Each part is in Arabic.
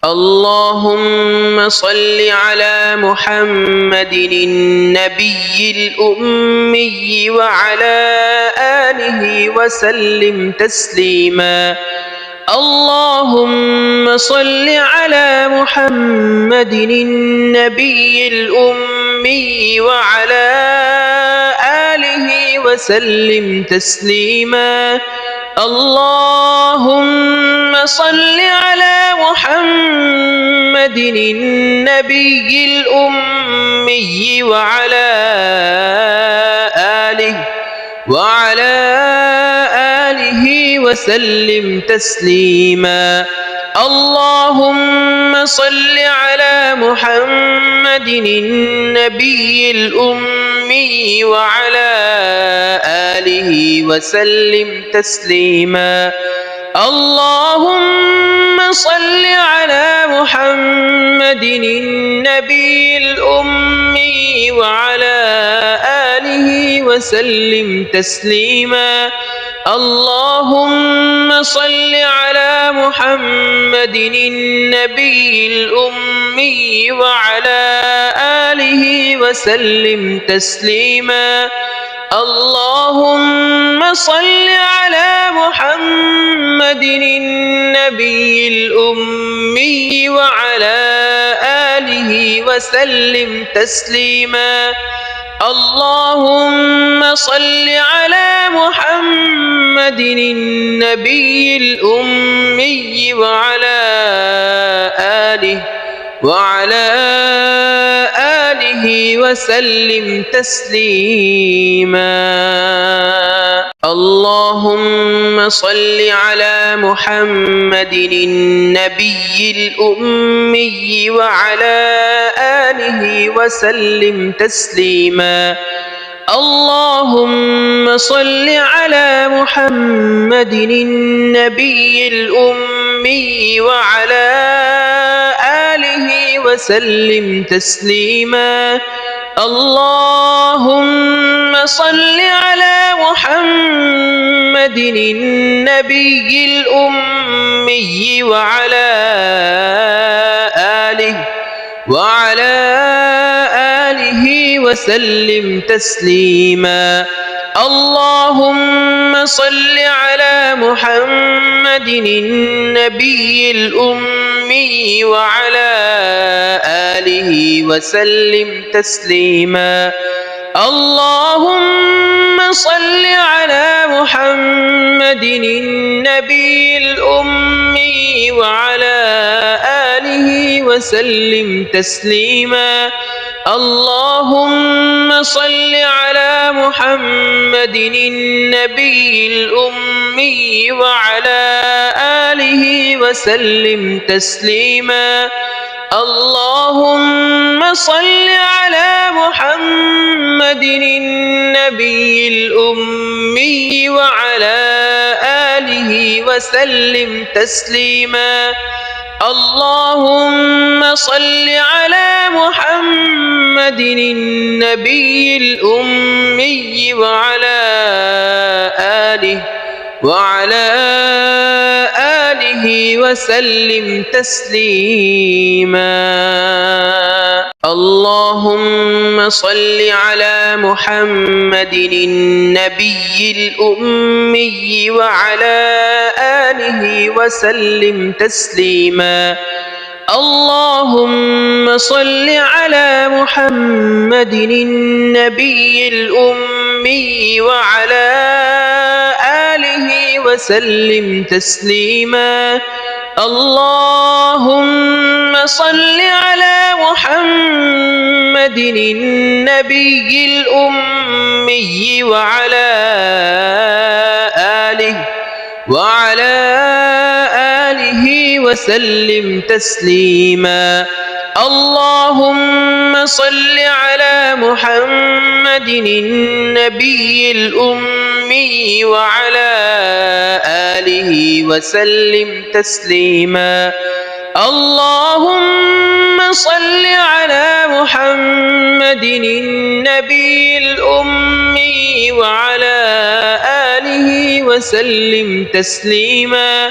اللهم صل على محمد النبي الأمي وعلى آله وسلم تسليما. اللهم صل على محمد النبي الأمي وعلى آله وسلم تسليما. اللهم صل على محمد النبي الأمي وعلى آله وسلم تسليما. اللهم صل على محمد النبي الأمي وعلى آله وسلم تسليما. اللهم صل على محمد النبي الأمي وعلى آله وسلم تسليما. اللهم صل على محمد النبي الأمي وعلى آله وسلم تسليما. اللهم صل على محمد النبي الأمي وعلى آله وسلم تسليما. اللهم صل على محمد النبي الأمي وعلى آله وسلم تسليما. اللهم صل على محمد النبي الأمي وعلى آله وسلم تسليما. اللهم صل على محمد النبي الأمي وعلى آله وسلم تسليما. اللهم صل على محمد النبي الأمي وعلى آله وسلم تسليما. اللهم صل على محمد النبي الأمي وعلى آله وسلم تسليما. اللهم صل على محمد النبي الأمي وعلى آله وسلم تسليما. اللهم صل على محمد النبي الأمي وعلى آله وسلم تسليما. اللهم صل على محمد النبي الأمي وعلى آله وسلم تسليما. اللهم صل على محمد النبي الأمي وعلى آله وسلم تسليما. اللهم صل على محمد النبي الأمي وعلى آله وسلم تسليما. اللهم صل على محمد النبي الأمي وعلى آله وسلم تسليما. اللهم صل على محمد النبي الأمي وعلى آله وسلم تسليما. اللهم صل على محمد النبي الأمي وعلى آله وسلم تسليما. اللهم صل على محمد النبي الأمي وعلى آله وسلم تسليما.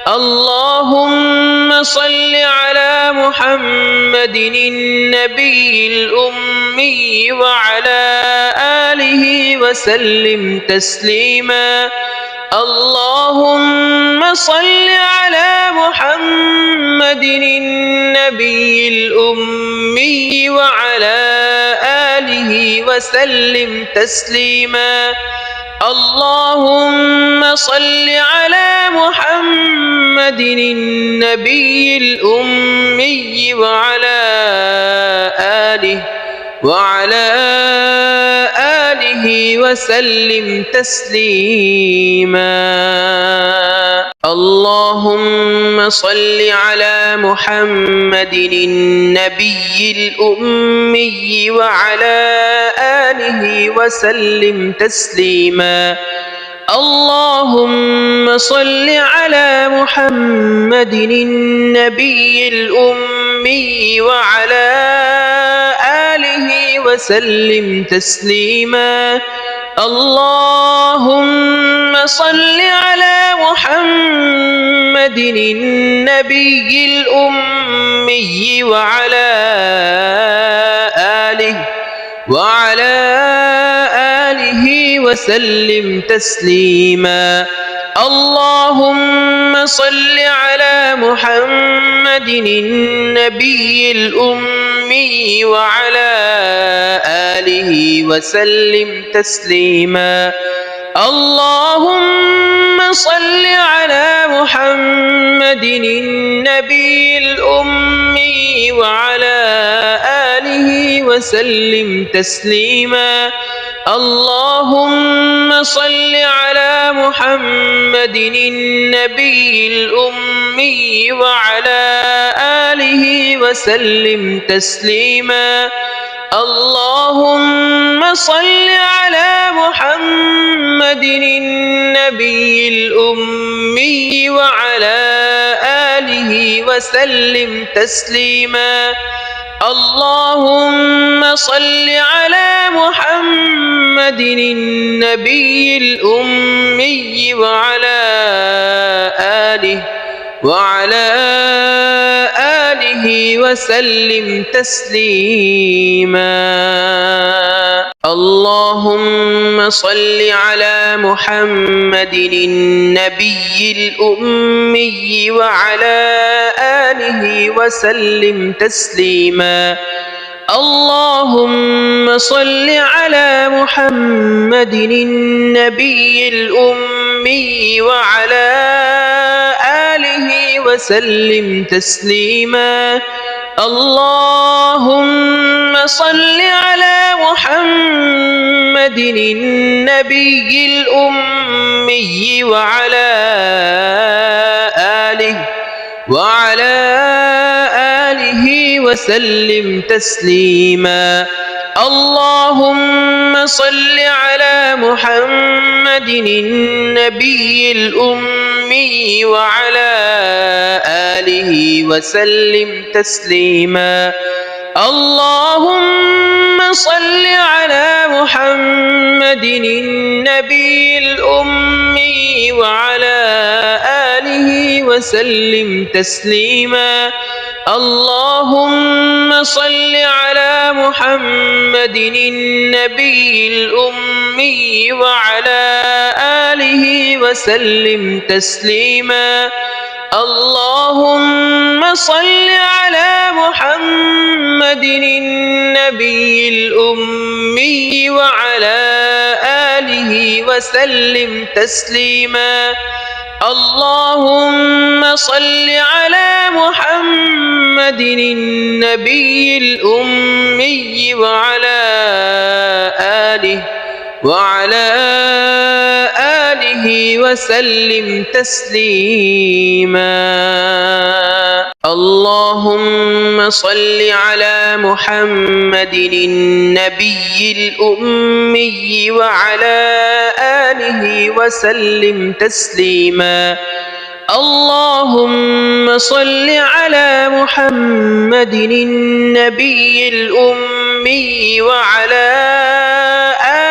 اللهم صل على محمد النبي الأمي وعلى آله وسلم تسليما. اللهم صل على محمد النبي الأمي وعلى آله وسلم تسليما. اللهم صل على محمد النبي الأمي وعلى آله وسلم تسليما. اللهم صل على محمد النبي الأمي وعلى آله وسلم تسليما. اللهم صل على محمد النبي الأمي وعلى آله وسلم تسليما. اللهم صل على محمد النبي الأمي وعلى آله وسلم تسليما. اللهم صل على محمد النبي الأمي وعلى آله وسلم تسليما. اللهم صل على محمد النبي الأمي وعلى آله وسلم تسليما. اللهم صل على محمد النبي الأمي وعلى آله وسلم تسليما. اللهم صل على محمد النبي الأمي وعلى آله وسلم تسليما. اللهم صل على محمد النبي الأمي وعلى آله وسلم تسليما. اللهم صل على محمد النبي الأمي وعلى آله وسلم تسليما. اللهم صل على محمد النبي الأمي وعلى آله وسلم تسليما. اللهم صل على محمد النبي الأمي وعلى آله وسلم تسليما. اللهم صل على محمد النبي الأمي وعلى آله وسلم تسليما. اللهم صل على محمد النبي الأمي وعلى آله وسلم تسليما. اللهم صل على محمد النبي الأمي وعلى آله وسلم تسليما. اللهم صل على محمد النبي الأمي وعلى آله وسلم تسليما. اللهم صل على محمد النبي الأمي وعلى آله وسلم تسليما. اللهم صل على محمد النبي الأمي وعلى آله وسلم تسليما. اللهم صل على محمد النبي الأمي وعلى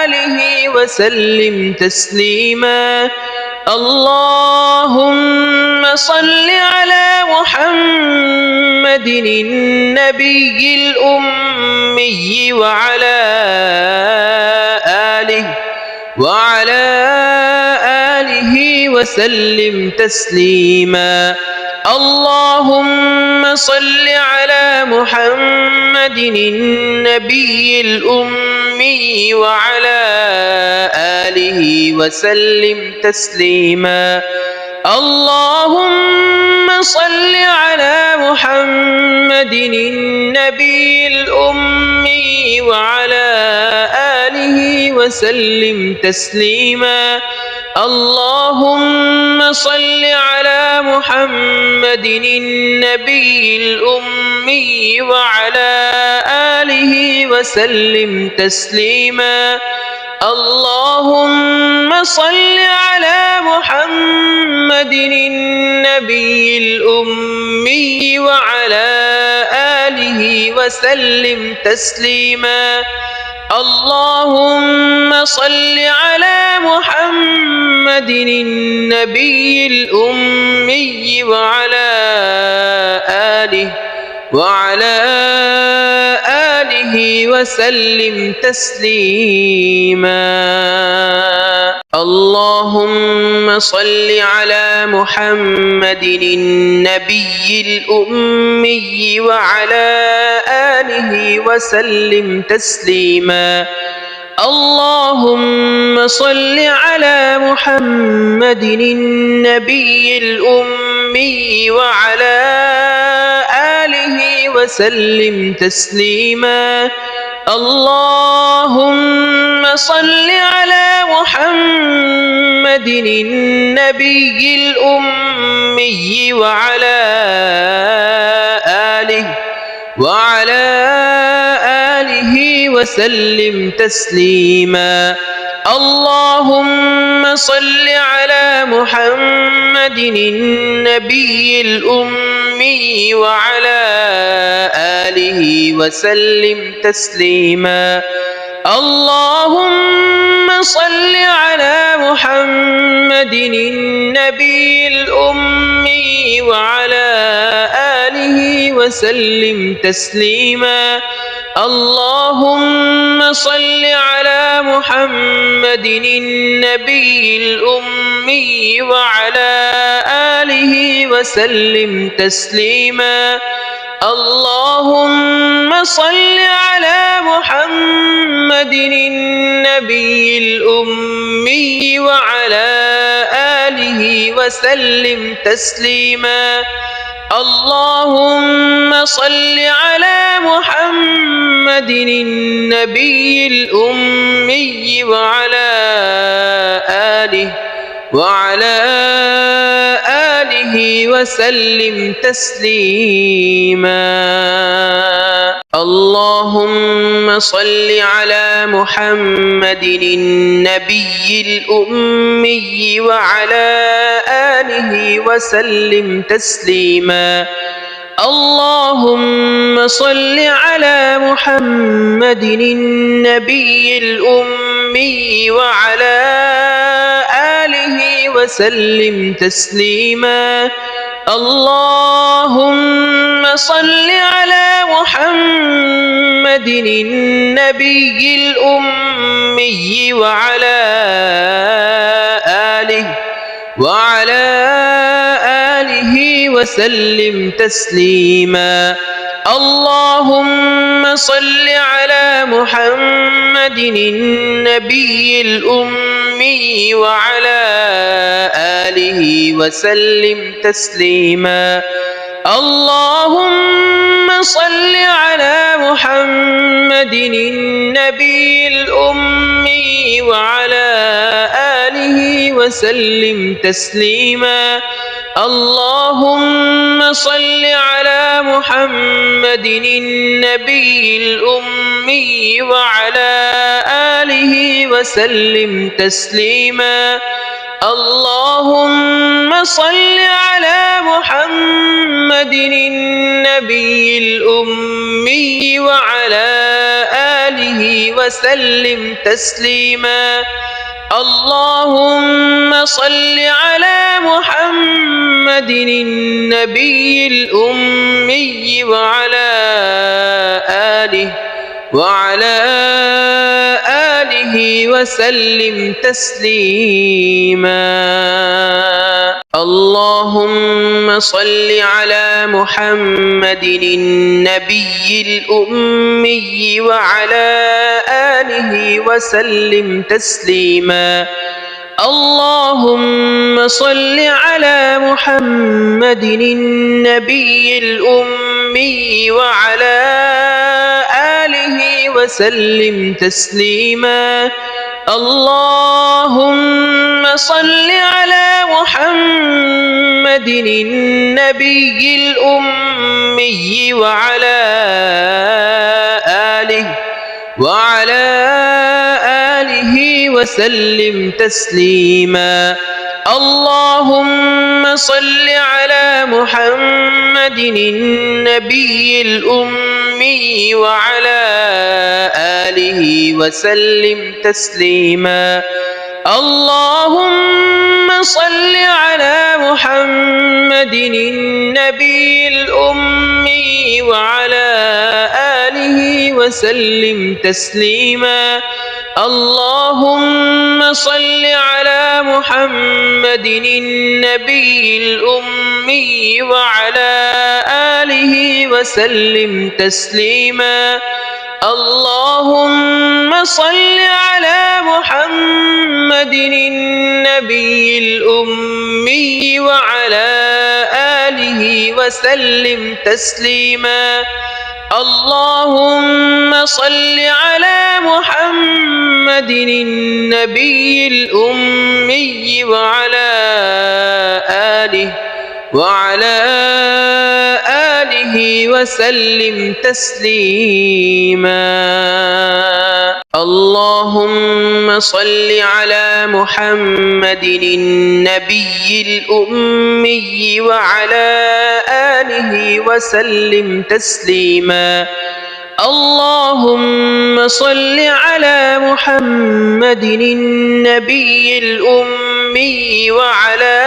آله وسلم تسليما. اللهم صل على محمد النبي الأمي وعلى آله وسلم تسليما. اللهم صل على محمد النبي الأمي وعلى آله وسلم تسليما. اللهم صل على محمد النبي الأمي وعلى آله وسلم تسليما. اللهم صل على محمد النبي الأمي وعلى آله وسلم تسليما. اللهم صل على محمد النبي الأمي وعلى آله وسلم تسليما. اللهم صل على محمد النبي الأمي وعلى آله وسلم تسليما. اللهم صل على محمد النبي الأمي وعلى آله وسلم تسليما. اللهم صل على محمد النبي الأمي وعلى آله وسلم تسليما. اللهم صل على محمد النبي الأمي وعلى آله وسلم تسليما. اللهم صل على محمد النبي الأمي وعلى آله وسلم تسليما. اللهم صل على محمد النبي الأمي وعلى آله وسلم تسليما. اللهم صل على محمد النبي الأمي وعلى آله وسلم تسليما. اللهم صل على محمد النبي الأمي وعلى آله وسلم تسليما. اللهم صل على محمد النبي الأمي وعلى آله وسلم تسليما. اللهم صل على محمد النبي الأمي وعلى آله وسلم تسليما. اللهم صل على محمد النبي الأمي وعلى آله وسلم تسليما. اللهم صل على محمد النبي الأمي وعلى آله وسلم تسليما. اللهم صل على محمد النبي الأمي وعلى آله وسلم تسليما. اللهم صل على محمد النبي الأمي وعلى آله وسلم تسليما. اللهم صل على محمد النبي الأمي وعلى آله وسلم تسليما. اللهم صل على محمد النبي الأمي وعلى آله وسلم تسليما. اللهم صل على محمد النبي الأمي وعلى آله وسلم تسليما. اللهم صل على محمد النبي الأمي وعلى آله وسلم تسليما. اللهم صل على محمد النبي الأمي وعلى آله وسلم تسليما. اللهم صل على محمد النبي الأمي وعلى آله وسلم تسليما. اللهم صل على محمد النبي الأمي وعلى آله وسلم تسليما. اللهم صل على محمد النبي الأمي وعلى آله وسلم تسليما. اللهم صل على محمد النبي الأمي وعلى آله وسلم تسليما. اللهم صل على محمد النبي الأمي وعلى آله وسلم تسليما. اللهم صل على محمد النبي الأمي وعلى آله وسلم تسليما. اللهم صل على محمد النبي الأمي وعلى آله وسلم تسليما. اللهم صل على محمد النبي الأمي وعلى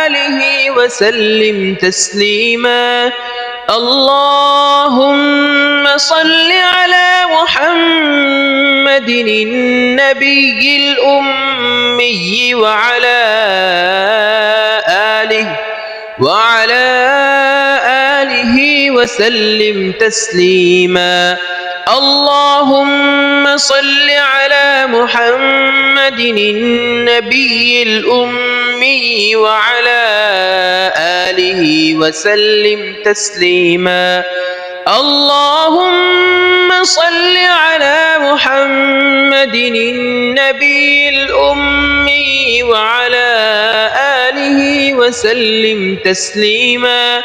آله وسلم تسليما. اللهم صل على محمد النبي الأمي وعلى آله وسلم تسليما. اللهم صل على محمد النبي الأمي وعلى آله وسلم تسليما. اللهم صل على محمد النبي الأمي وعلى آله وسلم تسليما.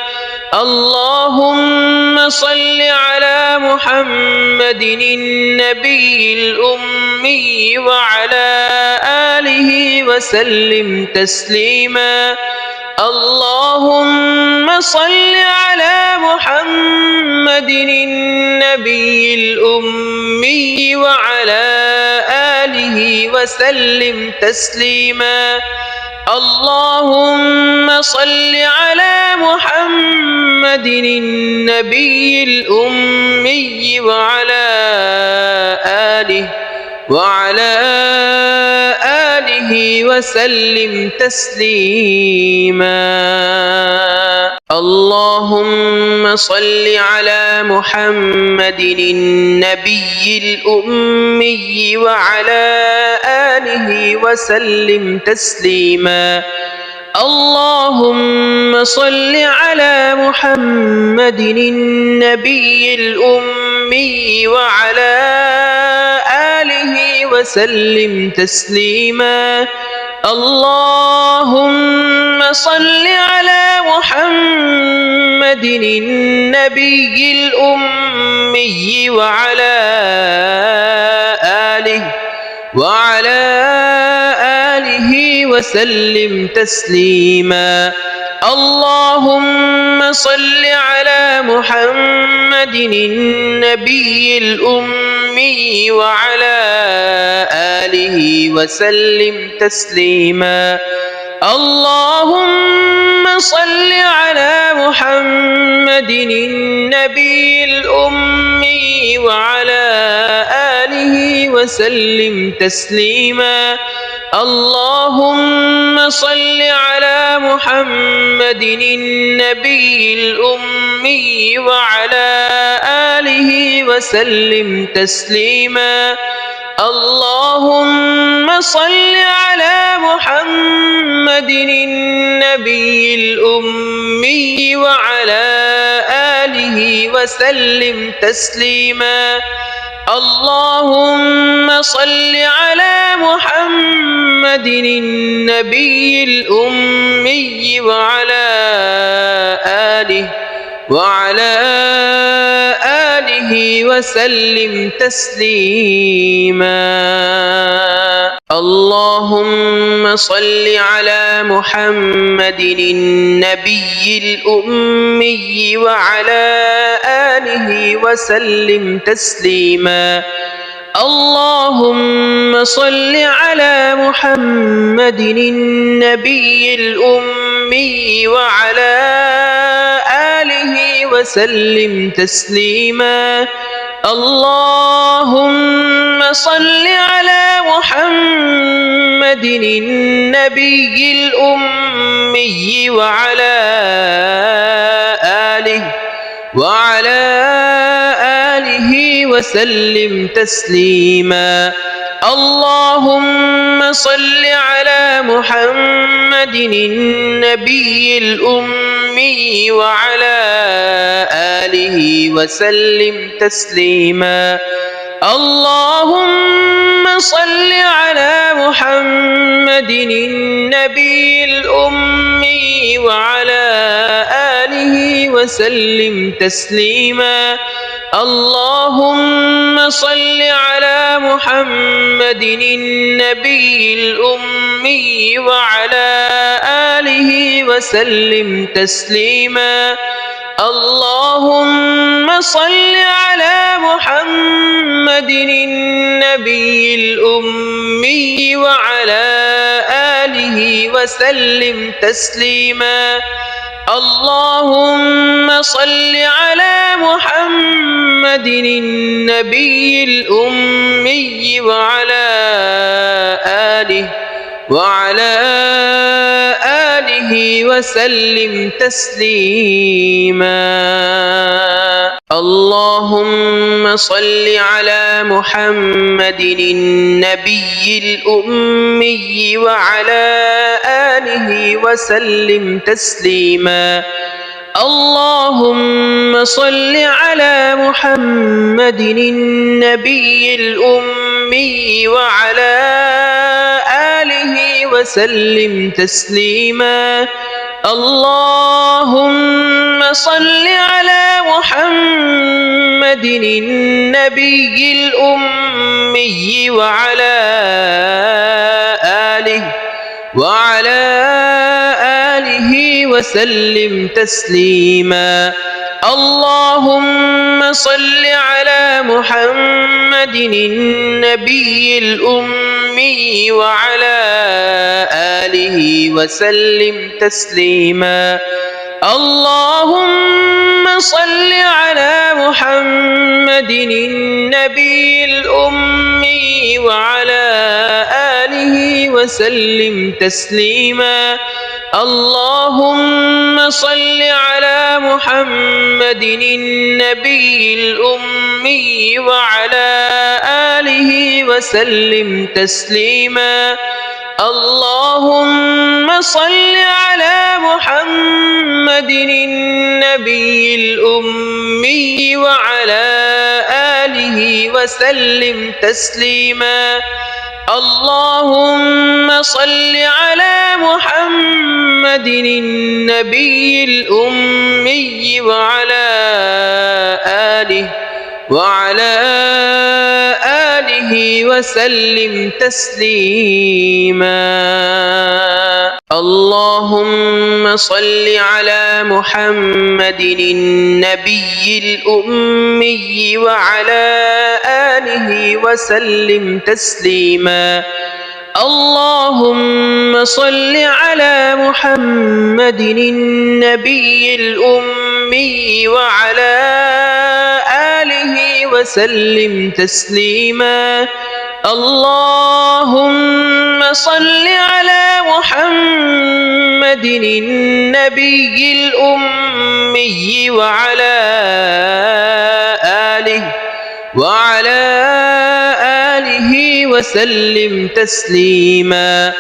اللهم صل على محمد النبي الأمي وعلى آله وسلم تسليما. اللهم صل على محمد النبي الأمي وعلى آله وسلم تسليما. اللهم صل على محمد النبي الأمي وعلى آله وسلم تسليما. اللهم صل على محمد النبي الأمي وعلى آله وسلم تسليما. اللهم صل على محمد النبي الأمي وعلى آله وسلم تسليما. اللهم صل على محمد النبي الأمي وعلى آله وسلم تسليما. اللهم صل على محمد النبي الأمي وعلى آله وسلم تسليما. اللهم صل على محمد النبي الأمي وعلى آله وسلم تسليما. اللهم صل على محمد النبي الأمي وعلى آله وسلم تسليما. اللهم صل على محمد النبي الأمي وعلى آله وسلم تسليما. اللهم صل على محمد النبي الأمي وعلى آله وسلم تسليما. اللهم صل على محمد النبي الأمي وعلى آله وسلم تسليما. اللهم صل على محمد النبي الأمي وعلى آله وسلم تسليما. اللهم صل على محمد النبي الأمي وعلى آله وسلم تسليما. اللهم صل على محمد النبي الأمي وعلى آله وسلم تسليما. اللهم صل على محمد النبي الأمي وعلى آله وسلم تسليما. اللهم صل على محمد النبي الأمي وعلى آله وسلم تسليما. اللهم صل على محمد النبي الأمي وعلى آله وسلم تسليما. اللهم صل على محمد النبي الأمي وعلى آله وسلم تسليما. اللهم صل على محمد النبي الأمي وعلى آله وسلم تسليما. اللهم صل على محمد النبي الأمي وعلى آله وسلم تسليما. اللهم صل على محمد النبي الأمي وعلى آله وسلم تسليما. اللهم صل على محمد النبي الأمي وعلى آله وسلم تسليما. اللهم صل على محمد النبي الأمي وعلى آله وسلم تسليما. اللهم صل على محمد النبي الأمي وعلى آله وسلم تسليما. اللهم صل على محمد النبي الأمي وعلى آله وسلم تسليما. اللهم صل على محمد النبي الأمي وعلى آله آله وسلم تسليما. اللهم صل على محمد النبي الأمي وعلى آله وسلم تسليما. اللهم صل على محمد النبي الأمي وعلى آله وسلم تسليما. اللهم صل على محمد النبي الأمي وعلى آله وسلم تسليما.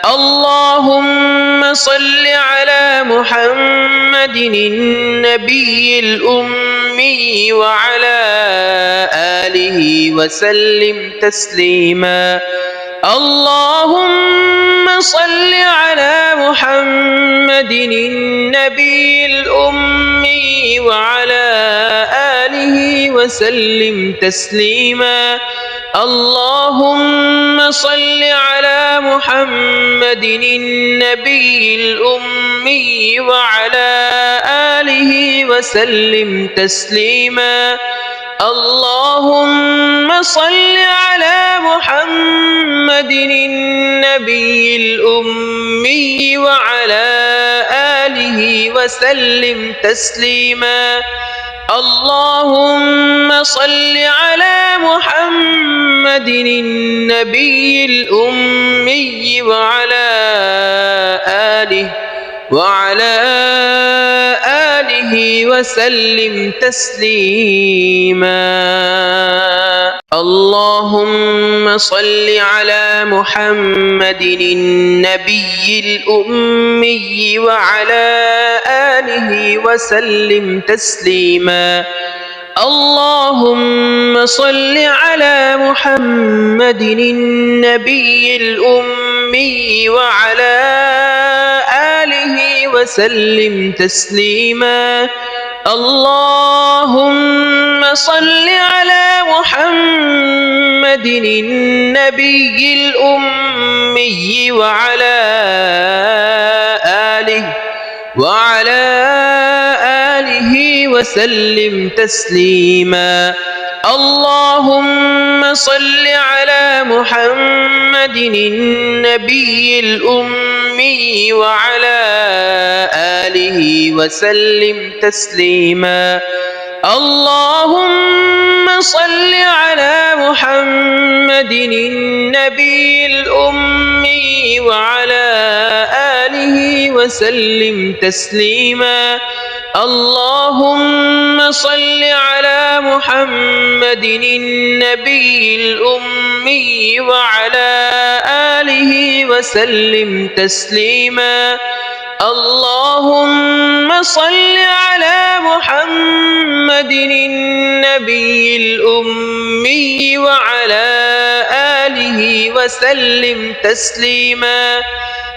اللهم صل على محمد النبي الأمي وعلى آله وسلم تسليما. اللهم صل على محمد النبي الأمي وعلى آله وسلم تسليما. اللهم صل على محمد النبي الأمي وعلى آله وسلم تسليما. اللهم صل على محمد النبي الأمي وعلى آله وسلم تسليما. اللهم صل على محمد النبي الأمي وعلى آله وسلم تسليما. اللهم صل على محمد النبي الأمي وعلى آله وسلم تسليما. اللهم صل على محمد النبي الأمي وعلى آله وسلم تسليما. اللهم صل على محمد النبي الأمي وعلى آله وسلم تسليما. اللهم صل على محمد النبي الأمي وعلى آله وسلم تسليما. اللهم صل على محمد النبي الأمي وعلى آله وسلم تسليما. اللهم صل على محمد النبي الأمي وعلى آله وسلم تسليما. اللهم صل على محمد النبي الأمي وعلى آله وسلم تسليما.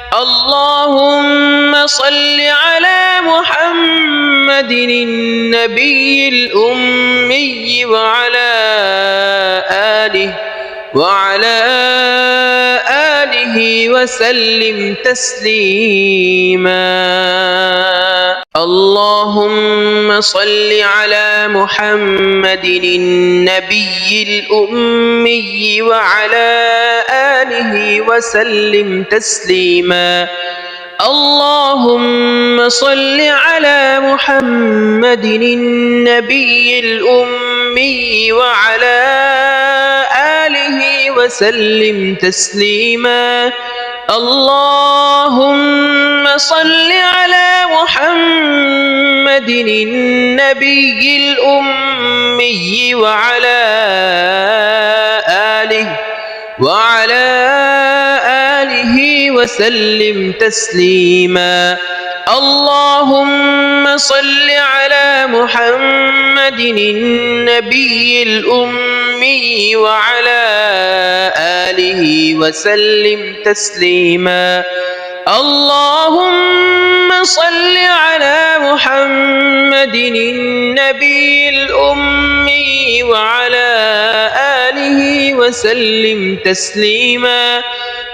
اللهم صل على محمد النبي الأمي وعلى آله وسلم تسليما. اللهم صل على محمد النبي الأمي وعلى آله وسلم تسليما. اللهم صل على محمد النبي الأمي وعلى آله وسلم تسليما. اللهم صل على محمد النبي الأمي وعلى آله وسلم تسليما. اللهم صل على محمد النبي الأمي وعلى آله وسلم تسليما. اللهم صل على محمد النبي الأمي وعلى آله آله وسلم تسليما.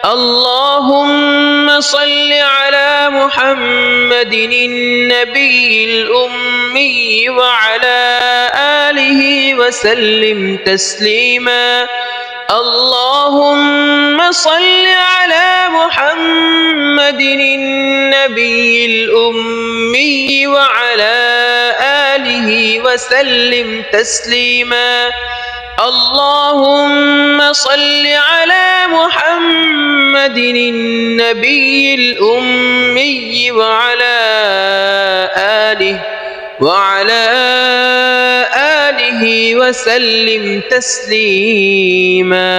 اللهم صل على محمد النبي الأمي وعلى آله وسلم تسليما. اللهم صل على محمد النبي الأمي وعلى آله وسلم تسليما. اللهم صل على محمد النبي الأمي وعلى آله وسلم تسليما.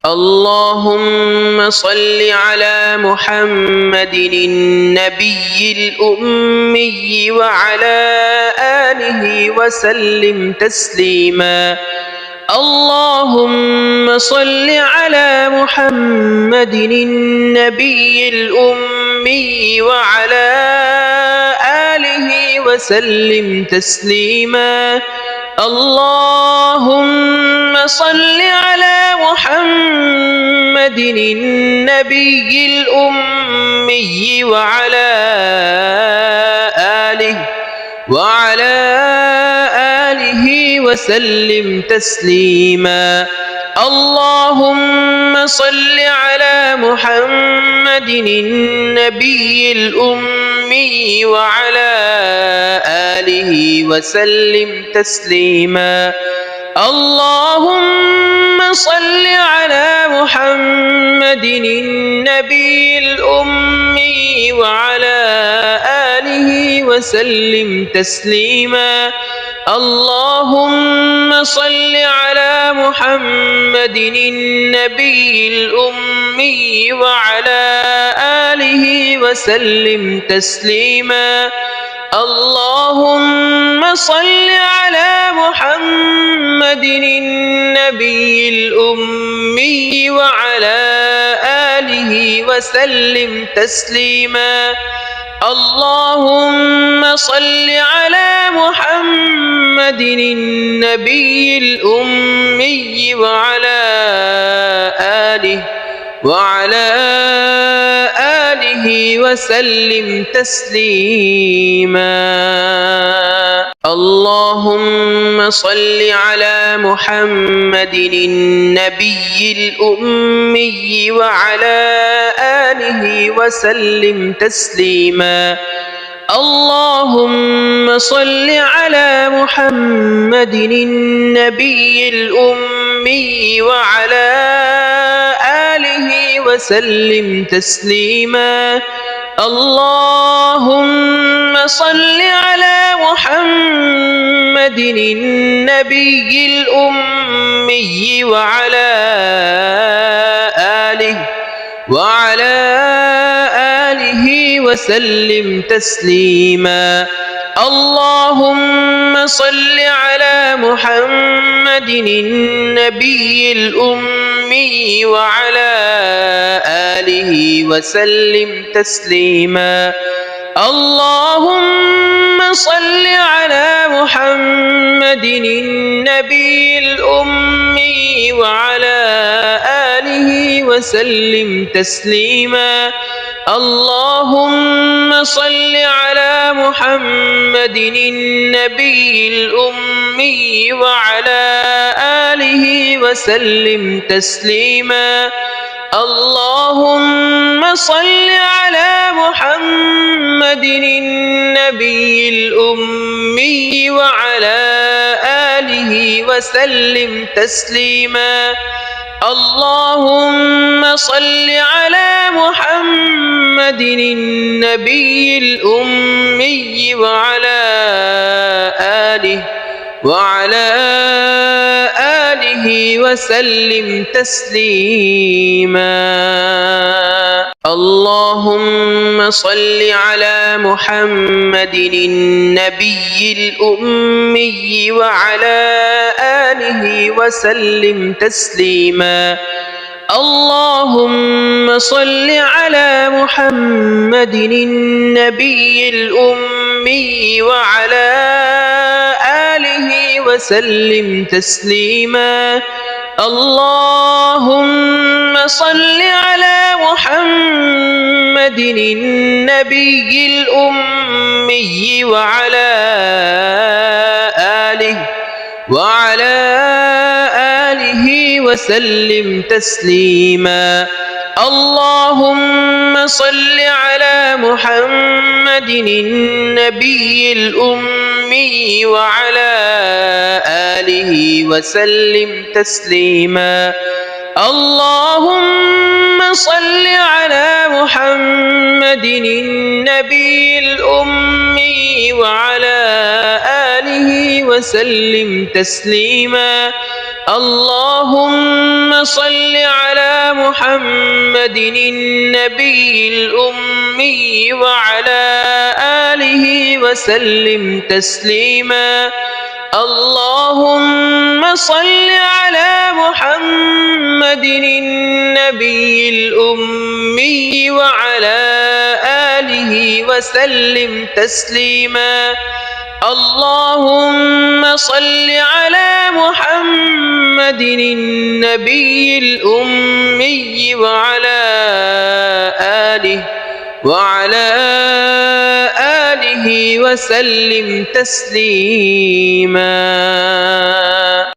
اللهم صل على محمد النبي الأمي وعلى آله وسلم تسليما. اللهم صل على محمد النبي الأمي وعلى آله وسلم تسليما. اللهم صل على محمد النبي الأمي وعلى آله وسلم تسليما. اللهم صل على محمد النبي الأمي وعلى آله وسلم تسليما. اللهم صل على محمد النبي الأمي وعلى آله وسلم تسليما. اللهم صل على محمد النبي الأمي وعلى آله وسلم تسليما. اللهم صل على محمد النبي الأمي وعلى آله وسلم تسليما. اللهم صل على محمد النبي الأمي وعلى آله وسلم تسليما. اللهم صل على محمد النبي الأمي وعلى آله وسلم تسليما. اللهم صل على محمد النبي الأمي وعلى آله وسلم تسليما. اللهم صل على محمد النبي الأمي وعلى آله وسلم تسليما. اللهم صل على محمد النبي الأمي وعلى آله وسلم تسليما. اللهم صل على محمد النبي الأمي وعلى آله وسلم تسليما. اللهم صل على محمد النبي الأمي وعلى آله وسلم تسليما. اللهم صل على محمد النبي الأمي وعلى آله وسلم تسليما. اللهم صل على محمد النبي الأمي وعلى آله وسلم تسليما. اللهم صل على محمد النبي الأمي وعلى آله وسلم تسليما. اللهم صل على محمد النبي الأمي وعلى آله وسلم تسليما. اللهم صل على محمد النبي الأمي وعلى آله وسلم تسليما. اللهم صل على محمد النبي الأمي وعلى آله وسلم تسليما. اللهم صل على محمد النبي الأمي وعلى آله وسلم تسليما. اللهم صل على محمد النبي الأمي وعلى آله وسلم تسليما. اللهم صل على محمد النبي الأمي وعلى آله وسلم تسليما. اللهم صل على محمد النبي الأمي وعلى آله وسلم تسليما.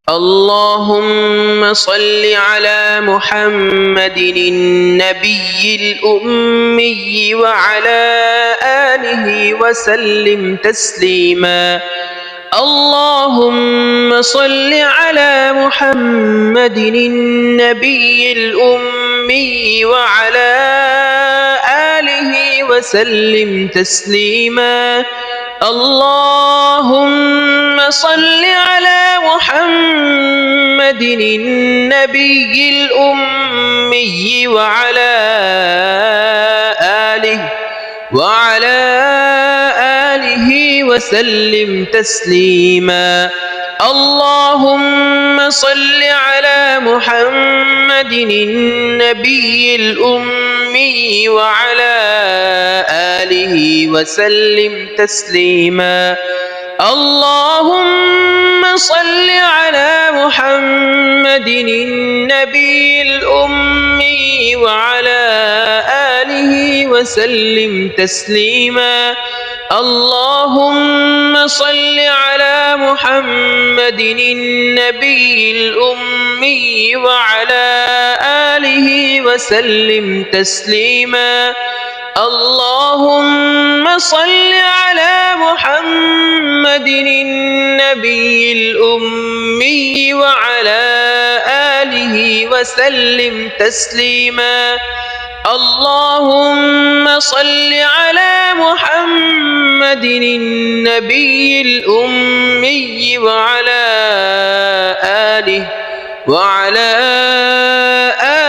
اللهم صل على محمد النبي الأمي وعلى آله وسلم تسليما. اللهم صل على محمد النبي الأمي وعلى آله وسلم تسليما. اللهم صل على محمد النبي الأمي وعلى آله وسلم تسليما. اللهم صل على محمد النبي الأمي وعلى آله وسلم تسليما. اللهم صل على محمد النبي الأمي وعلى آله وسلم تسليما. اللهم صل على محمد النبي الأمي وعلى آله وسلم تسليما. اللهم صل على محمد النبي الأمي وعلى آله وسلم تسليما. اللهم صل على محمد النبي الأمي وعلى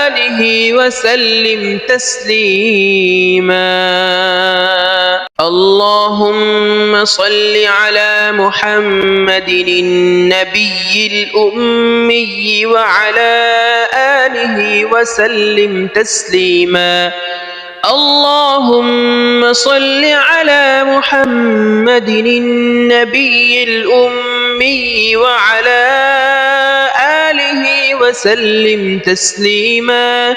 آله وسلم تسليما. اللهم صل على محمد النبي الأمي وعلى آله وسلم تسليما. اللهم صل على محمد النبي الأمي وعلى آله وسلم تسليما. اللهم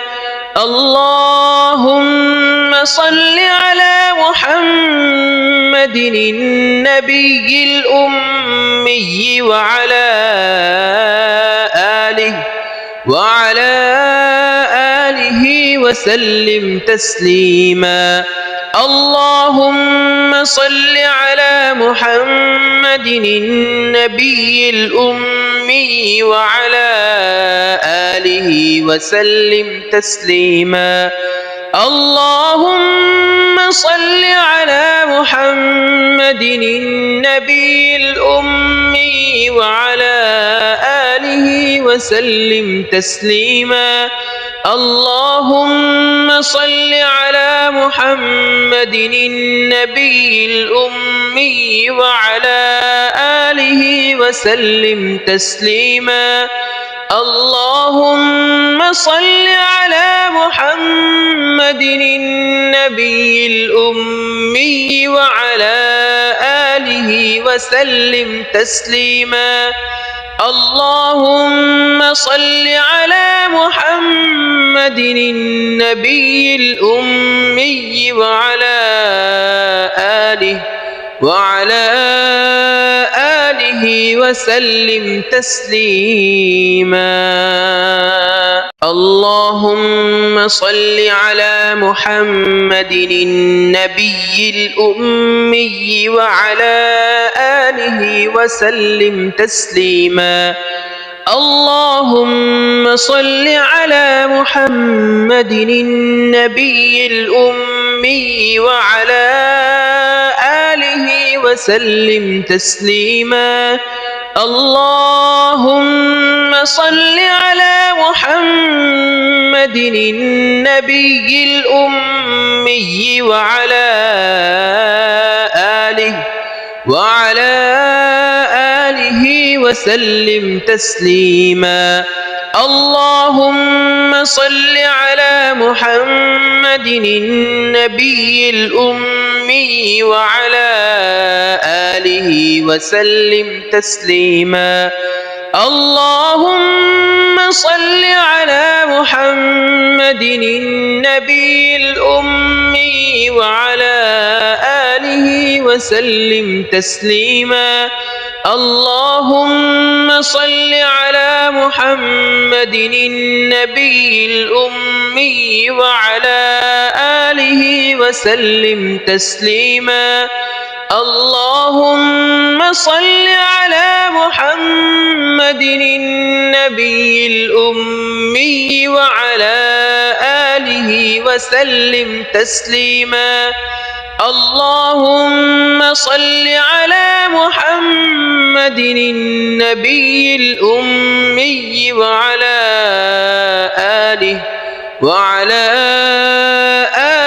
صل على محمد النبي الأمي وعلى آله وسلم تسليما. اللهم صل على محمد النبي الأمي وعلى آله وسلم تسليما. اللهم صل على محمد النبي الأمي وعلى آله وسلم تسليما. اللهم صل على محمد النبي الأمي وعلى آله وسلم تسليما. اللهم صل على محمد النبي الأمي وعلى آله وسلم تسليما. اللهم صل على محمد النبي الأمي وعلى آله وسلم تسليما. اللهم صل على محمد النبي الأمي وعلى آله وسلم تسليما. اللهم صل على محمد النبي الأمي وعلى آله وسلم تسليما. اللهم صل على محمد النبي الأمي وعلى آله وسلم تسليما. اللهم صل على محمد النبي الأمي وعلى آله وسلم تسليما. اللهم صل على محمد النبي الأمي وعلى آله وسلم تسليما. اللهم صل على محمد النبي الأمي وعلى آله وسلم تسليما. اللهم صل على محمد النبي الأمي وعلى آله وسلم تسليما. اللهم صل على محمد النبي الأمي وعلى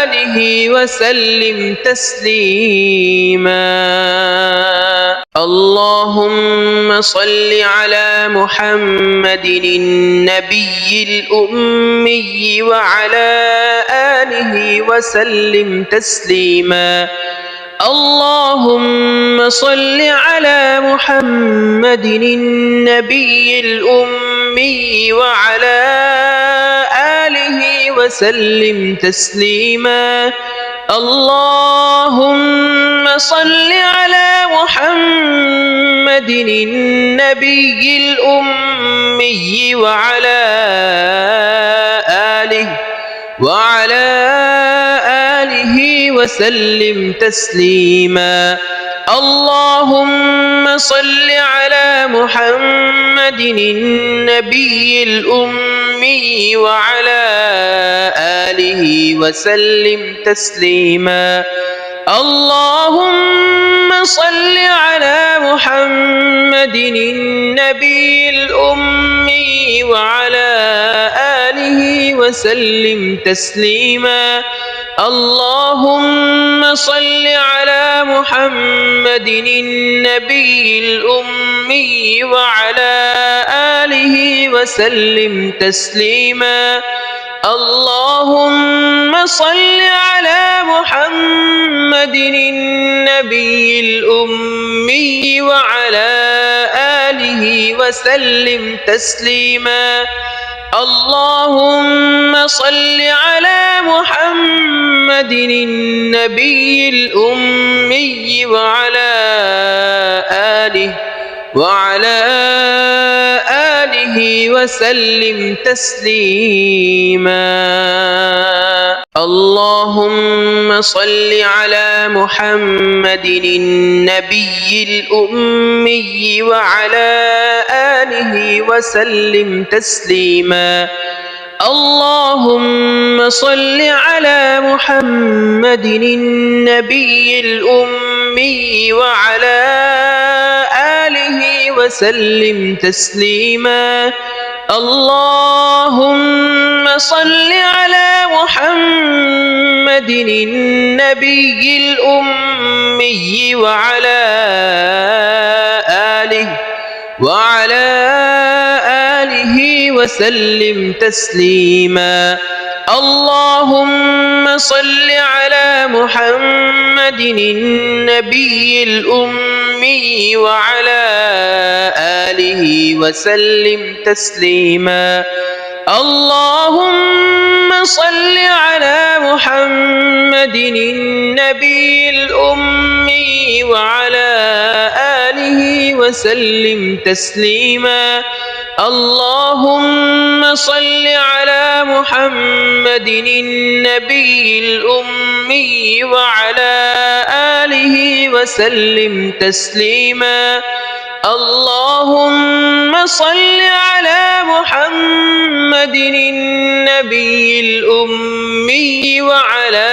آله وسلم تسليما. اللهم صل على محمد النبي الأمي وعلى آله وسلم تسليما. اللهم صل على محمد النبي الأمي وعلى آله وسلم تسليما. اللهم صل على محمد النبي الأمي وعلى آله وسلم تسليما. اللهم صل على محمد النبي الأمي وعلى آله وسلم تسليما. اللهم صل على محمد النبي الأمي وعلى آله وسلم تسليما. اللهم صل على محمد النبي الأمي وعلى آله وسلم تسليما. اللهم صل على محمد النبي الأمي وعلى آله وسلم تسليما. اللهم صل على محمد النبي الأمي وعلى آله وسلم تسليما. اللهم صل على محمد النبي الأمي وعلى آله وسلم تسليما. اللهم صل على محمد النبي الأمي وعلى آله وسلم تسليما. اللهم صل على محمد النبي الأمي وعلى آله وسلم تسليما. اللهم صل على محمد النبي الأمي وعلى آله وسلم تسليما اللهم صل على محمد النبي الأمي وعلى آله وسلم تسليما اللهم صل على محمد النبي الأمي وعلى آله وسلم تسليما اللهم صل على محمد النبي الأمي وعلى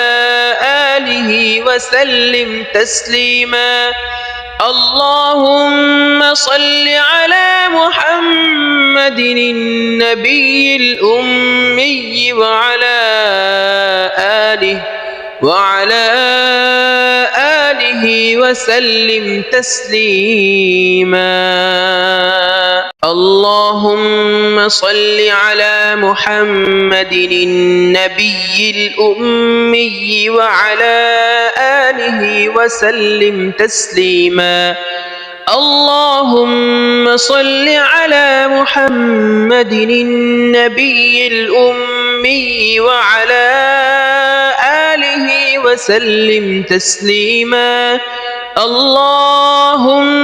آله وسلم تسليما اللهم صل على محمد النبي الأمي وعلى آله وسلم تسليما اللهم صل على محمد النبي الأمي وعلى آله وسلم تسليما اللهم صل على محمد النبي الأمي وعلى آله وسلم تسليما اللهم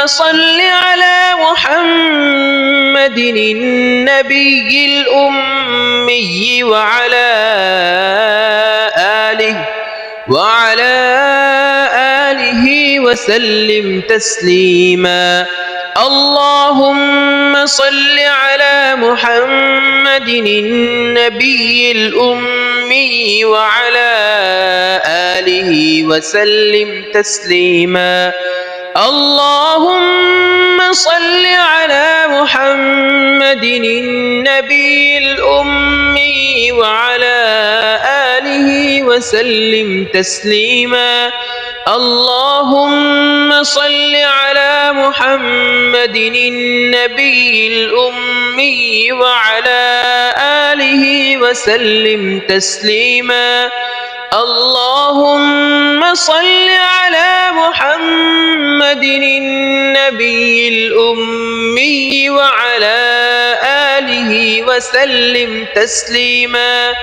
صل على محمد النبي الأمي وعلى آله وسلم تسليما اللهم صل على محمد النبي الأمي وعلى آله وسلم تسليما اللهم صل على محمد النبي الأمي وعلى آله وسلم تسليما اللهم صل على محمد النبي الأمي وعلى آله وسلم تسليما اللهم صل على محمد النبي الأمي وعلى آله وسلم تسليما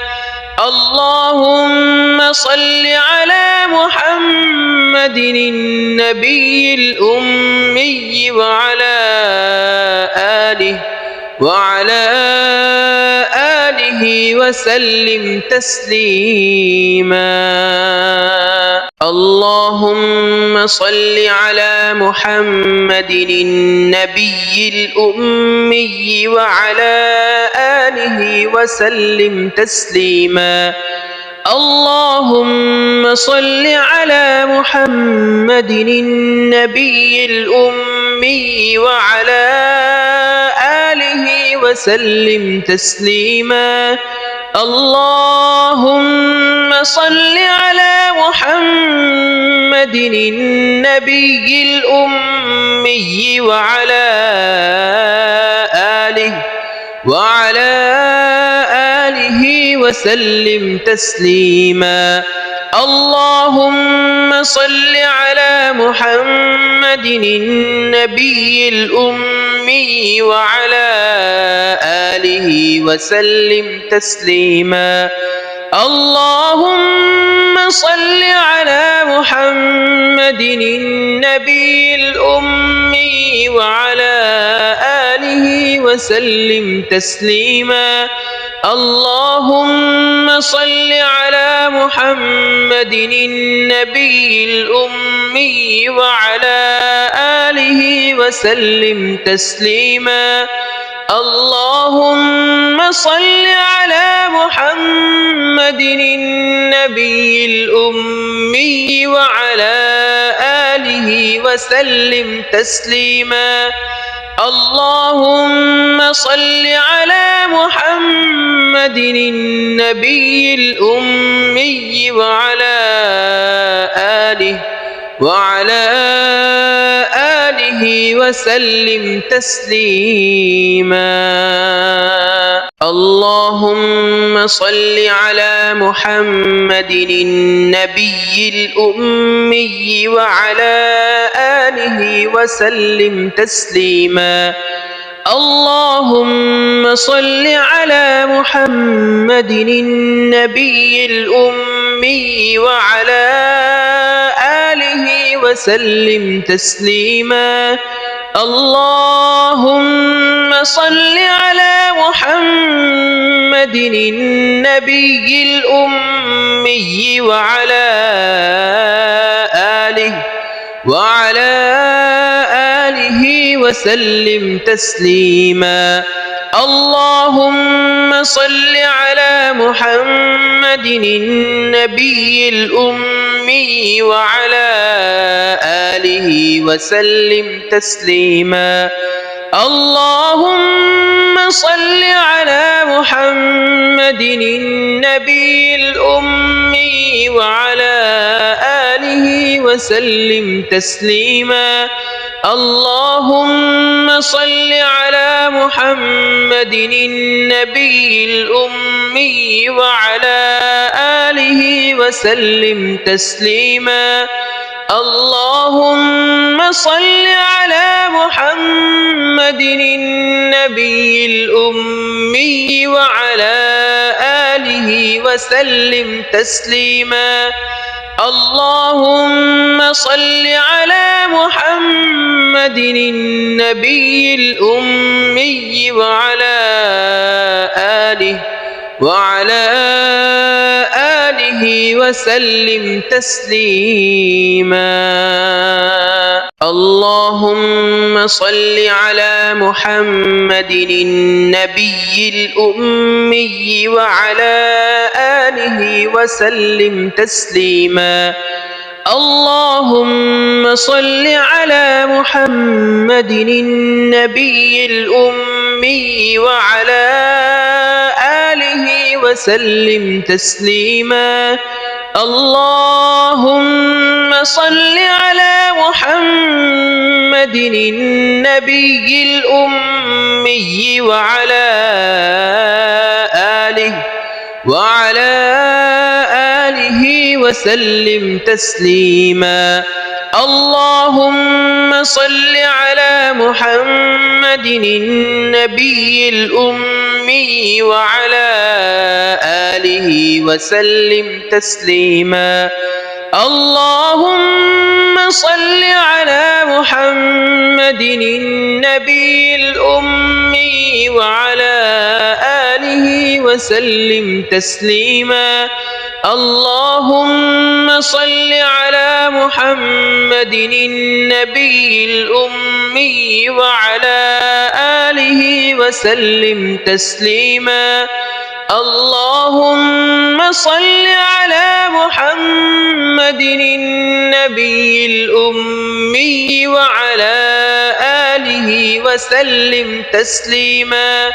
اللهم صل على محمد النبي الأمي وعلى آله وسلم تسليما اللهم صل على محمد النبي الأمي وعلى آله وسلم تسليما اللهم صل على محمد النبي الأمي وعلى آله وسلم تسليما اللهم صل على محمد النبي الأمي وعلى آله وسلم تسليما اللهم صل على محمد النبي الأمي وعلى آله وسلم تسليما اللهم صل على محمد النبي الأمي وعلى آله وسلم تسليما اللهم صل على محمد النبي الأمي وعلى آله وسلم تسليما اللهم صل على محمد النبي الأمي وعلى آله وسلم تسليما اللهم صل على محمد النبي الأمي وعلى آله آله وسلم تسليما. اللهم صل على محمد النبي الأمي وعلى آله وسلم تسليما. اللهم صل على محمد النبي الأمي وعلى آله وسلم تسليما. اللهم صل على محمد النبي الأمي وعلى آله وسلم تسليما. اللهم صل على محمد النبي الأمي وعلى آله وسلم تسليما. اللهم صل على محمد النبي الأمي وعلى آله وسلم تسليما. اللهم صل على محمد النبي الأمي وعلى آله وسلم تسليما. اللهم صل على محمد النبي الأمي وعلى آله وسلم تسليما. اللهم صل على محمد النبي الأمي وعلى آله وسلم تسليما. اللهم صل على محمد النبي الأمي وعلى آله وسلم تسليما. اللهم صل على محمد النبي الأمي وعلى آله وسلم تسليما. اللهم صل على محمد النبي الأمي وعلى آله وسلم تسليما. اللهم صل على محمد النبي الأمي وعلى آله وسلم تسليما. اللهم صل على محمد النبي الأمي وعلى آله وسلم تسليما. اللهم صل على محمد النبي الأمي وعلى آله وسلم تسليما. اللهم صل على محمد النبي الأمي وعلى آله وسلم تسليما.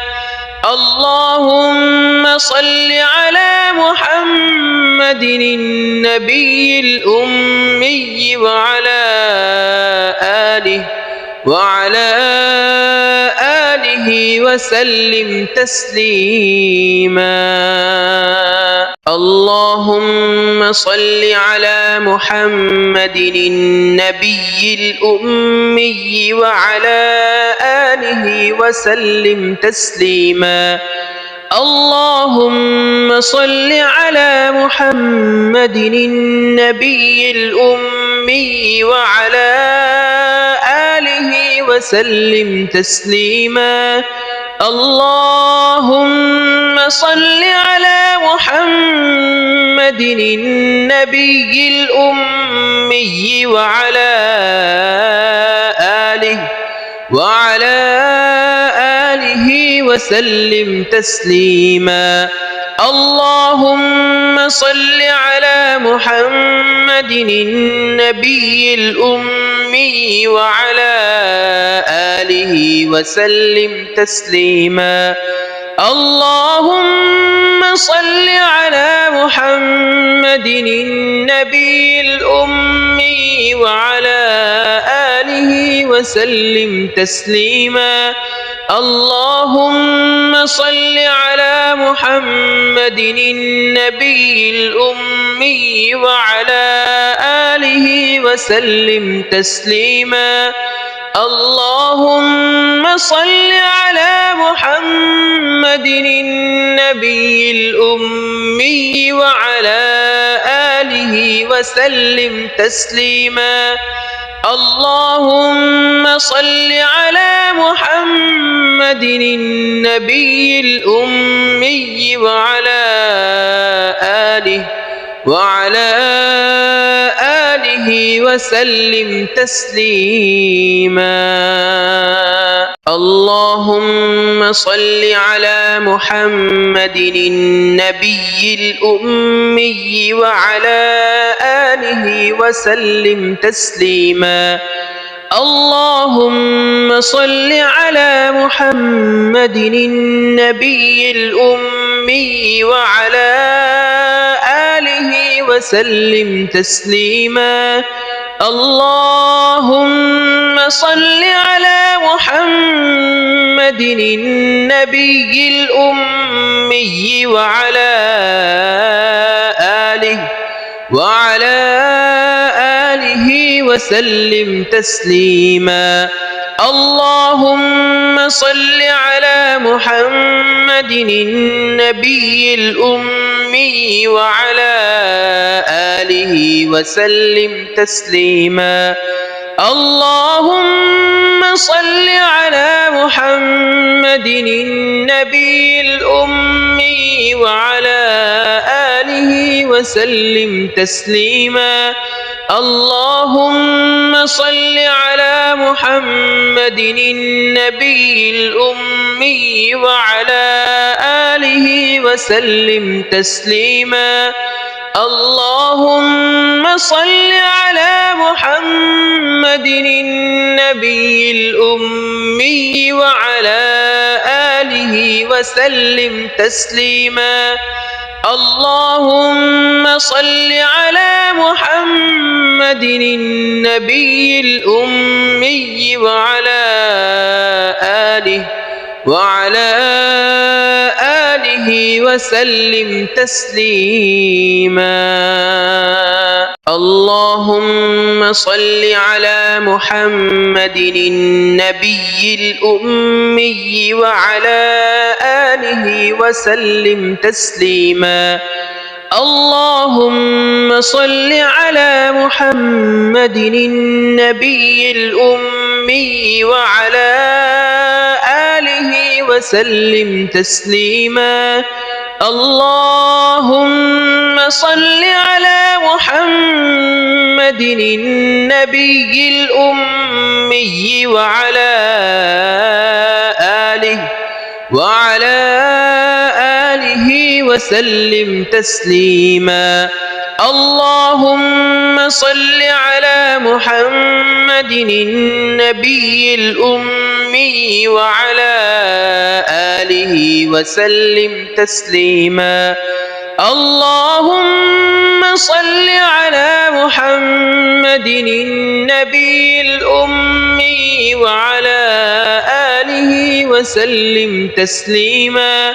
اللهم صل على محمد النبي الأمي وعلى آله وسلم تسليما. اللهم صل على محمد النبي الأمي وعلى آله وسلم تسليما. اللهم صل على محمد النبي الأمي وعلى آله وسلم تسليما. اللهم صل على محمد النبي الأمي وعلى آله وسلم تسليما. اللهم صل على محمد النبي الأمي وعلى آله وسلم تسليما. اللهم صل على محمد النبي الأمي وعلى آله وسلم تسليما. اللهم صل على محمد النبي الأمي وعلى آله وسلم تسليما. اللهم صل على محمد النبي الأمي وعلى آله وسلم تسليما. اللهم صل على محمد النبي الأمي وعلى آله وسلم تسليما. اللهم صل على محمد النبي الأمي وعلى آله وسلم تسليما. اللهم صل على محمد النبي الأمي وعلى آله وسلم تسليما. اللهم صل على محمد النبي الأمي وعلى آله وسلم تسليما. اللهم صل على محمد النبي الأمي وعلى آله وسلم تسليما. اللهم صل على محمد النبي الأمي وعلى آله وسلم تسليما. اللهم صل على محمد النبي الأمي وعلى آله وسلم تسليما. اللهم صل على محمد النبي الأمي وعلى آله وسلم تسليما. اللهم صل على محمد النبي الأمي وعلى آله وسلم تسليما. اللهم صل على محمد النبي الأمي وعلى آله وسلم تسليما. اللهم صل على محمد النبي الأمي وعلى آله وسلم تسليما. اللهم صل على محمد النبي الأمي وعلى آله وسلم تسليما. اللهم صل على محمد النبي الأمي وعلى آله وسلم تسليما. اللهم صل على محمد النبي الأمي وعلى آله وسلم تسليما.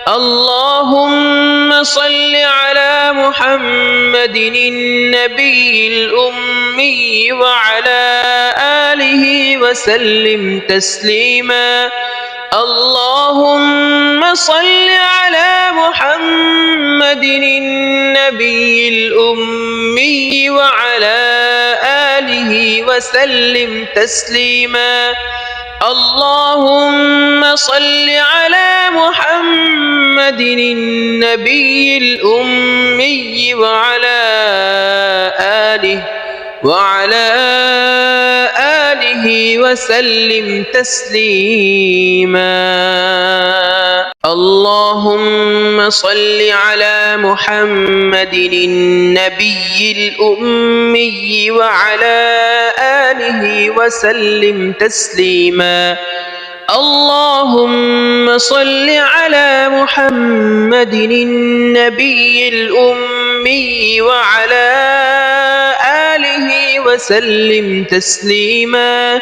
اللهم صل على محمد النبي الأمي وعلى آله وسلم تسليما. اللهم صل على محمد النبي الأمي وعلى آله وسلم تسليما. اللهم صل على محمد النبي الأمي وعلى آله وسلم تسليما. اللهم صل على محمد النبي الأمي وعلى آله وسلم تسليما. اللهم صل على محمد النبي الأمي وعلى آله وسلم تسليما.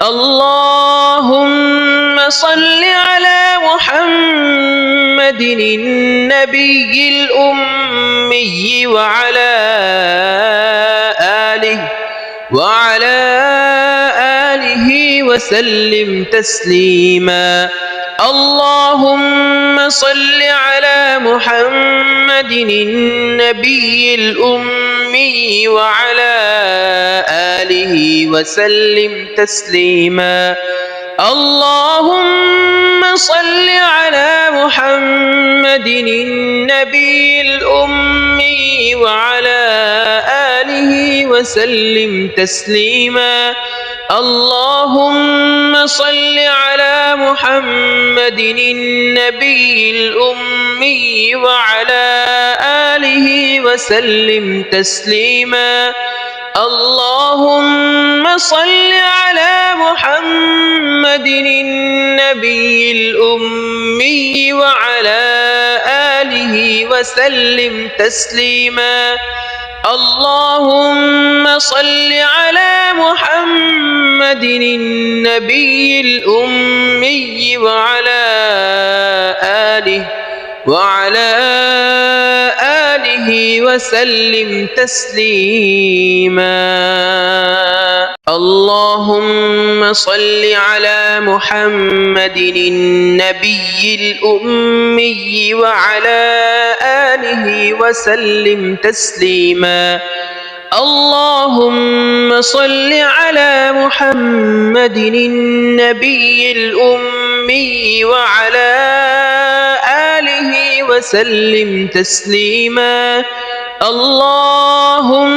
اللهم صل على محمد النبي الأمي وعلى آله وسلم تسليما. اللهم صل على محمد النبي الأمي وعلى آله وسلم تسليما. اللهم صل على محمد النبي الأمي وعلى آله وسلم تسليما. اللهم صل على محمد النبي الأمي وعلى آله وسلم تسليما. اللهم صل على محمد النبي الأمي وعلى آله وسلم تسليما. اللهم صل على محمد النبي الأمي وعلى آله وسلم تسليما. اللهم صل على محمد النبي الأمي وعلى آله وسلم تسليما. اللهم صل على محمد النبي الأمي وعلى آله وسلم تسليما. اللهم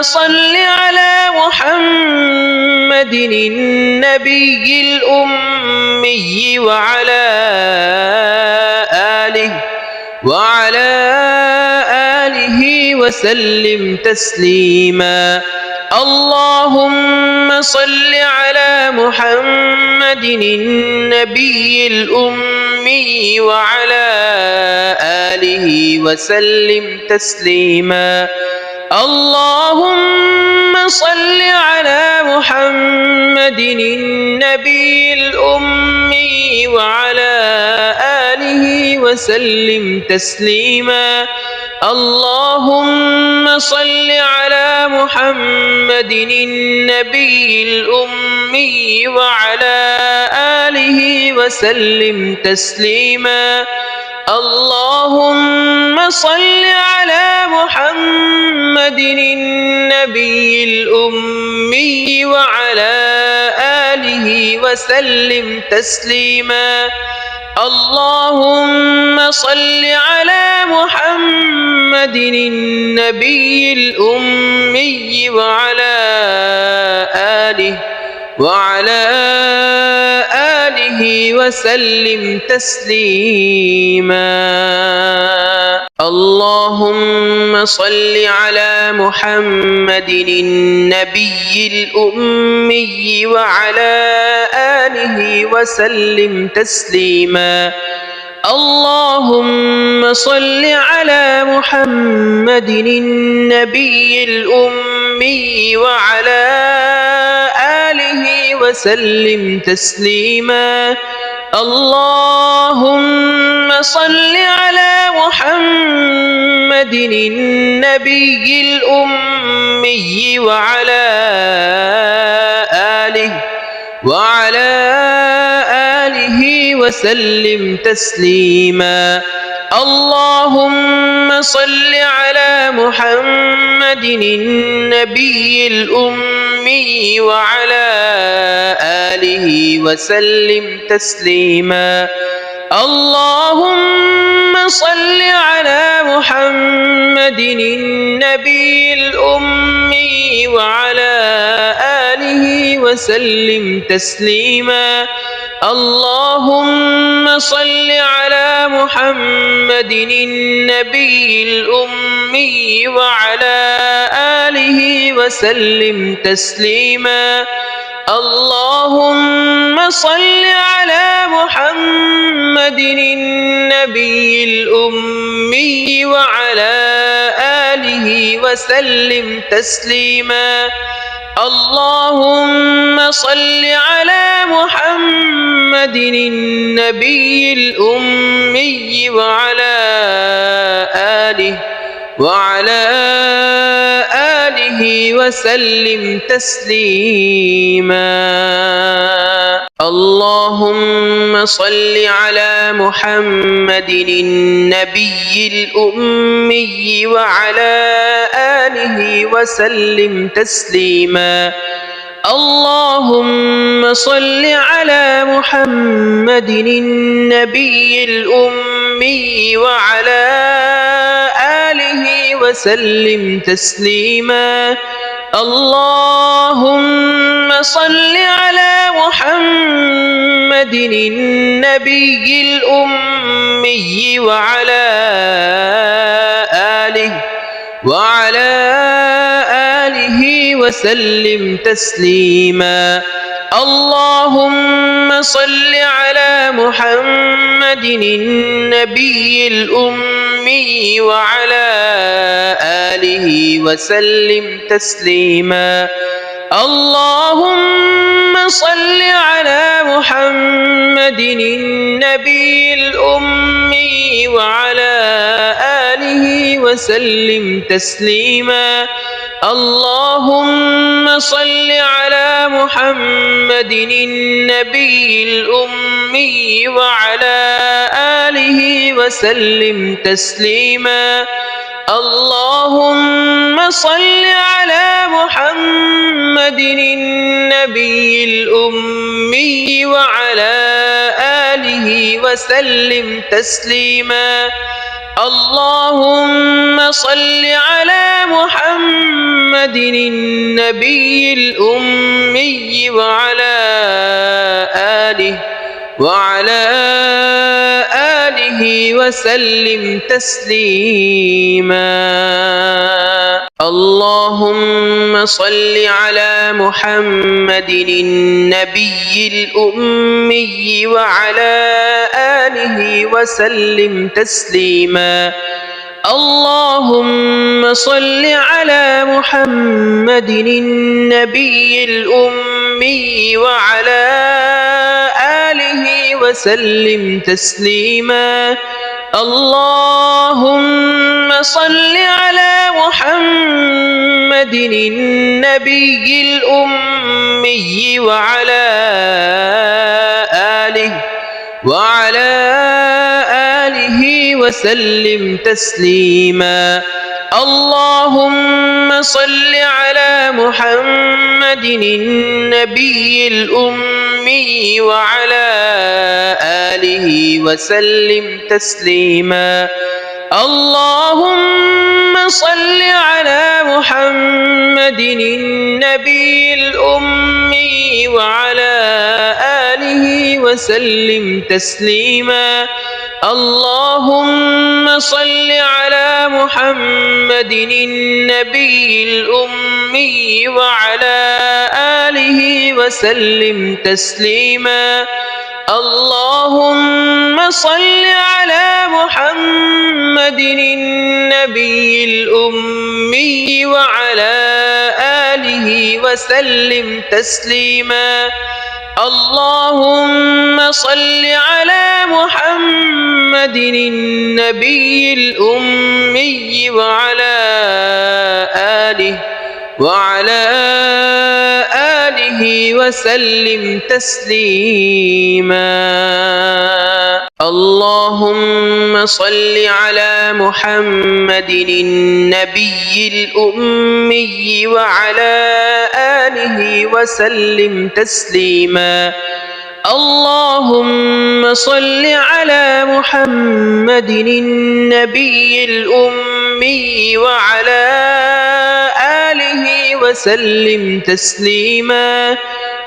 صل على محمد النبي الأمي وعلى آله وسلم تسليما. اللهم صل على محمد النبي الأمي وعلى آله وسلم تسليما. اللهم صل على محمد النبي الأمي وعلى آله وسلم تسليما. اللهم صل على محمد النبي الأمي وعلى آله وسلم تسليما. اللهم صل على محمد النبي الأمي وعلى آله وسلم تسليما. اللهم صل على محمد النبي الأمي وعلى آله وسلم تسليما. اللهم صل على محمد النبي الأمي وعلى آله وسلم تسليما. اللهم صل على محمد النبي الأمي وعلى آله وسلم تسليما. اللهم صل على محمد النبي الأمي وعلى آله وسلم تسليما. اللهم صل على محمد النبي الأمي وعلى آله وسلم تسليما. اللهم صل على محمد النبي الأمي وعلى آله وسلم تسليما. اللهم صل على محمد النبي الأمي وعلى آله وسلم تسليما. اللهم صل على محمد النبي الأمي وعلى آله وسلم تسليما. اللهم صل على محمد النبي الأمي وعلى آله وسلم تسليما. اللهم صل على محمد النبي الأمي وعلى آله وسلم تسليما. اللهم صل على محمد النبي الأمي وعلى آله وسلم تسليما. اللهم صل على محمد النبي الأمي وعلى آله وسلم تسليما. اللهم صل على محمد النبي الأمي وعلى آله وسلم تسليما. اللهم صل على محمد النبي الأمي وعلى آله وسلم تسليما. اللهم صل على محمد النبي الأمي وعلى آله وسلم تسليما. اللهم صل على محمد النبي الأمي وعلى آله وسلم تسليما. اللهم صل على محمد النبي الأمي وعلى آله وسلم تسليما. اللهم صل على محمد النبي الأمي وعلى آله وسلم تسليما. اللهم صل على محمد النبي الأمي وعلى آله وسلم تسليما. اللهم صل على محمد النبي الأمي وعلى آله وسلم تسليما. اللهم صل على محمد النبي الأمي وعلى آله وسلم تسليما. اللهم صل على محمد النبي الأمي وعلى آله وسلم تسليما. اللهم صل على محمد النبي الأمي وعلى آله وسلم تسليما. اللهم صل على محمد النبي الأمي وعلى آله وسلم تسليما. اللهم صل على محمد النبي الأمي وعلى آله وسلم تسليما. اللهم صل على محمد النبي الأمي وعلى آله وسلم تسليما. اللهم صل على محمد النبي الأمي وعلى آله وسلم تسليما.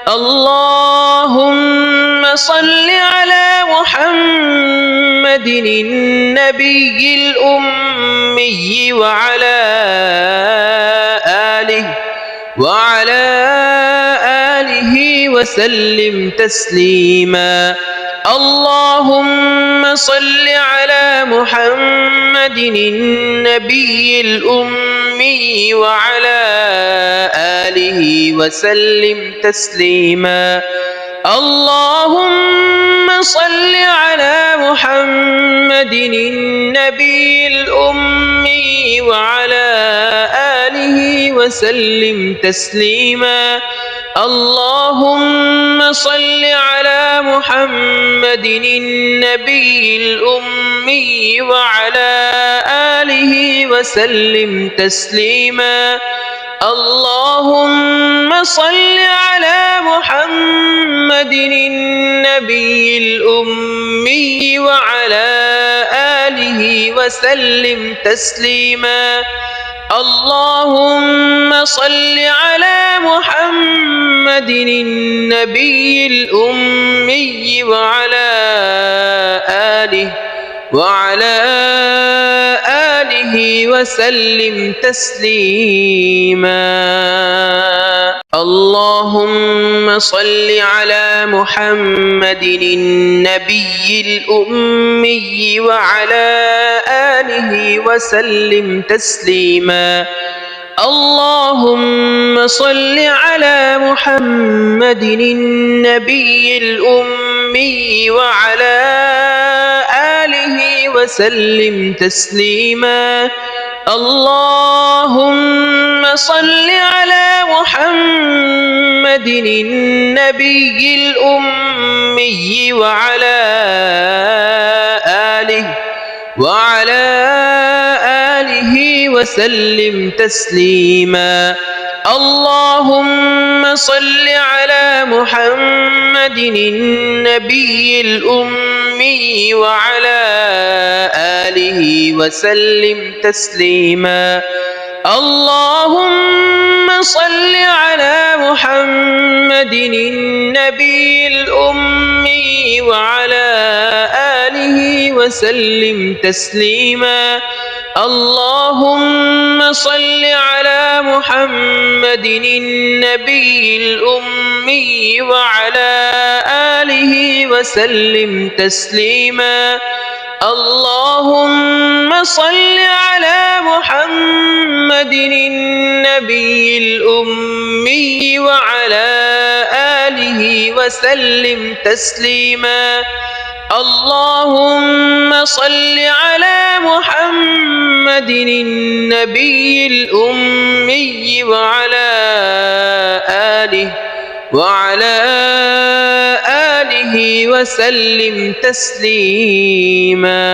اللهم صل على محمد النبي الأمي وعلى آله وسلم تسليما. اللهم صل على محمد النبي الأمي وعلى آله وسلم تسليما. اللهم صل على محمد النبي الأمي وعلى آله وسلم تسليما. اللهم صل على محمد النبي الأمي وعلى آله وسلم تسليما. اللهم صل على محمد النبي الأمي وعلى آله وسلم تسليما. اللهم صل على محمد النبي الأمي وعلى آله وسلم تسليما. اللهم صل على محمد النبي الأمي وعلى آله وسلم تسليما. اللهم صل على محمد النبي الأمي وعلى آله وسلم تسليما. اللهم صل على محمد النبي الأمي وعلى آله وسلم تسليما. اللهم صل على محمد النبي الأمي وعلى آله وسلم تسليما. اللهم صل على محمد النبي الأمي وعلى آله وسلم تسليما. اللهم صل على محمد النبي الأمي وعلى آله وسلم تسليما. اللهم صل على محمد النبي الأمي وعلى آله وسلم تسليما. اللهم صل على محمد النبي الأمي وعلى آله وسلم تسليما.